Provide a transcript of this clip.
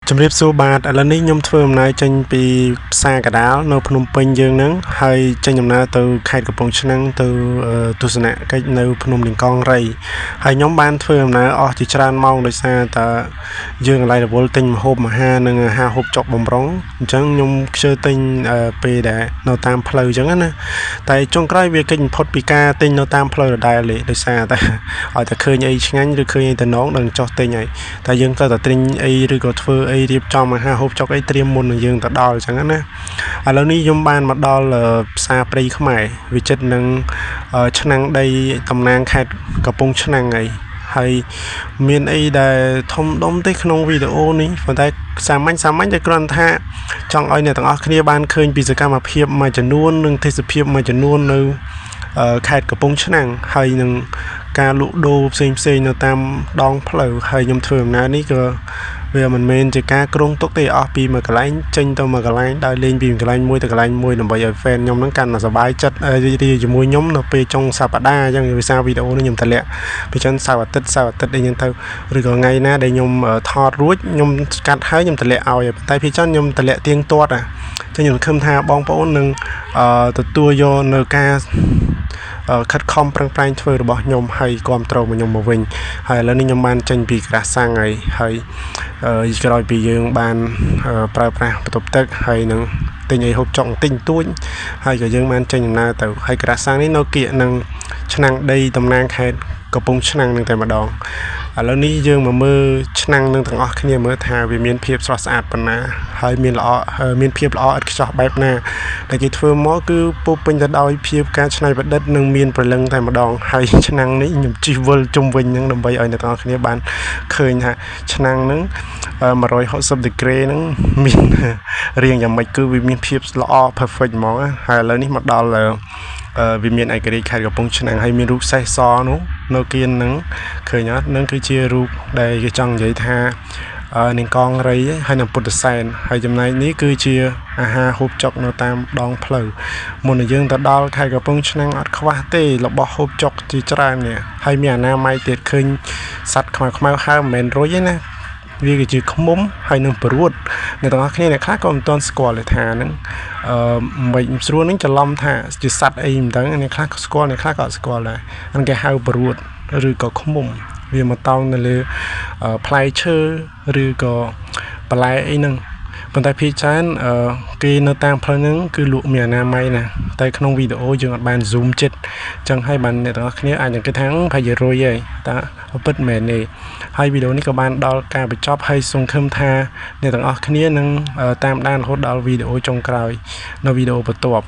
Chấm riệp số bát ở lầnนี้ខ្ញុំធ្វើអំណាចចេញពីផ្សារកដាលនៅភ្នំពេញយើងហ្នឹងហើយចេញដំណើរទៅខេត្តកំពង់ឆ្នាំងទៅទស្សនកិច្ចនៅភ្នំលីកងរៃហើយខ្ញុំបានធ្វើដំណើរអស់ជាច្រើនម៉ោងដោយសារតែយើងកន្លែងរវល់ទិញម្ហូបអាហារនិងអាហារហូបចុកបំរុងអញ្ចឹងខ្ញុំខ្ជិលទិញពេលដែលនៅតាមផ្លូវអញ្ចឹងណាតែចុងក្រោយវាគេចបំផុតពីការទិញនៅតាមផ្លូវដដែលដោយសារតែឲ្យតែឃើញអីឆ្ងាញ់ឬឃើញអីតំណងនឹងចោះទិញហើយតែយើងត្រូវតែទិញអីឬក៏ធ្វើអីរៀបចំអាហារហូបចុកអីត្រៀមមុននឹងយើងទៅដល់អញ្ចឹងណាឥឡូវនេះខ្ញុំបានមកដល់ផ្សារព្រៃខ្មែរវិចិត្រនឹងឆ្នាំងដីតំណាងខេត្តកំពង់ឆ្នាំងហើយមានអីដែលធំដុំទេក្នុងវីដេអូនេះប៉ុន្តែសាមញ្ញតែគ្រាន់ថាចង់ឲ្យអ្នកទាំងអស់គ្នាបានឃើញពីសកម្មភាពមួយចំនួននិងទេសភាពមួយចំនួននៅខេត្តកំពង់ឆ្នាំងហើយនឹងការលក់ដូរផ្សេងនៅតាមដងផ្លូវហើយខ្ញុំធ្វើដំណើរនេះក៏វាមិនមែនជាការក្រុងទុកទេអស់ពីមួយកន្លែងចេញទៅមួយកន្លែងដើរលេងពីមួយកន្លែងមួយទៅកន្លែងមួយដើម្បីឲ្យ fan ខ្ញុំហ្នឹងកាន់តែសប្បាយចិត្តរីករាយជាមួយខ្ញុំនៅពេលចុងសប្តាហ៍អញ្ចឹងវាសារវីដេអូនេះខ្ញុំតម្លាក់ពីចឹងសៅរ៍អាទិត្យអីហ្នឹងទៅឬក៏ថ្ងៃណាដែលខ្ញុំថតរួចខ្ញុំកាត់ហើយខ្ញុំតម្លាក់ឲ្យតែពីចឹងខ្ញុំតម្លាក់ទៀងទាត់ចឹងខ្ញុំខំថាបងប្អូននឹងទទួលយកនៅការខិតខំប្រឹងប្រែងធ្វើរបស់ខ្ញុំហើយគ្រប់គ្រងខ្ញុំមកវិញហើយឥឡូវនេះខ្ញុំបានចេញពីក្រាស់សាំងហើយក្រោយពីយើងបានប្រើប្រាស់បន្ទប់ទឹកហើយនឹងទិញអីហូបចុកបន្តិចបន្តួចហើយក៏យើងបានចេញដំណើរទៅហើយក្រាស់សាំងនេះនៅគៀកនឹងឆ្នាំងដីតំណាងខេត្តកំពង់ឆ្នាំងនឹងតែម្ដងឥឡូវនេះយើងមកមើលឆ្នាំងនឹងទាំងអស់គ្នាមើលថាវាមានភាពស្រស់ស្អាតប៉ុណ្ណាហើយមានភាពល្អឥតខ្ចោះបែបណាដែលគេធ្វើមកគឺពោពេញទៅដោយភាពការច្នៃប្រឌិតនិងមានព្រលឹងតែម្ដងហើយឆ្នាំងនេះខ្ញុំជិះវិលជុំវិញហ្នឹងដើម្បីឲ្យអ្នកទាំងអស់គ្នាបានឃើញថាឆ្នាំងហ្នឹង160ដឺក្រេហ្នឹងមានរាងយ៉ាងម៉េចគឺវាមានភាពល្អ perfect ហ្មងហើយឥឡូវនេះមកដល់វាមានឯករាជ្យខេត្តកំពង់ឆ្នាំងហើយមានរូបសេះសនោះនៅគៀនហ្នឹងឃើញអត់នឹងគឺជារូបដែលគេចង់និយាយថានាងកងរៃហើយនឹងពុទ្ធសែនហើយចំណែកនេះគឺជាអាហារហូបចុកនៅតាមដងផ្លូវមុននឹងយើងទៅដល់ខេត្តកំពង់ឆ្នាំងអត់ខ្វះទេរបស់ហូបចុកជាច្រើននេះហើយមានអនាម័យទៀតឃើញសត្វខ្មៅហើមមិនមែនរុយទេណាវាគឺជាឃ្មុំហើយនឹងព្រួតអ្នកទាំងអស់គ្នាអ្នកខ្លះក៏មិនទាន់ស្គាល់ថាហ្នឹងមិនស្រួលនឹងច្រឡំថាជាសត្វអីមិនដឹងអ្នកខ្លះក៏ស្គាល់អ្នកខ្លះក៏អត់ស្គាល់ដែរហ្នឹងគេហៅព្រួតឬក៏ឃ្មុំវាមកតោងនៅលើផ្លែឈើឬក៏បន្លែអីហ្នឹងប៉ុន្តែភាគច្រើនគេនៅតាមផ្លូវហ្នឹងគឺលក់មានអនាម័យណាតែក្នុងវីដេអូយើងអត់បាន zoom ចិត្តអញ្ចឹងហើយបានអ្នកទាំងអស់គ្នាអាចនឹងគិតថាប្រហែលរុយហើយតែពិតមែនទេហើយវីដេអូនេះក៏បានដល់ការបញ្ចប់ហើយសង្ឃឹមថាអ្នកទាំងអស់គ្នានឹងតាមដានរហូតដល់វីដេអូចុងក្រោយនៅវីដេអូបន្ទាប់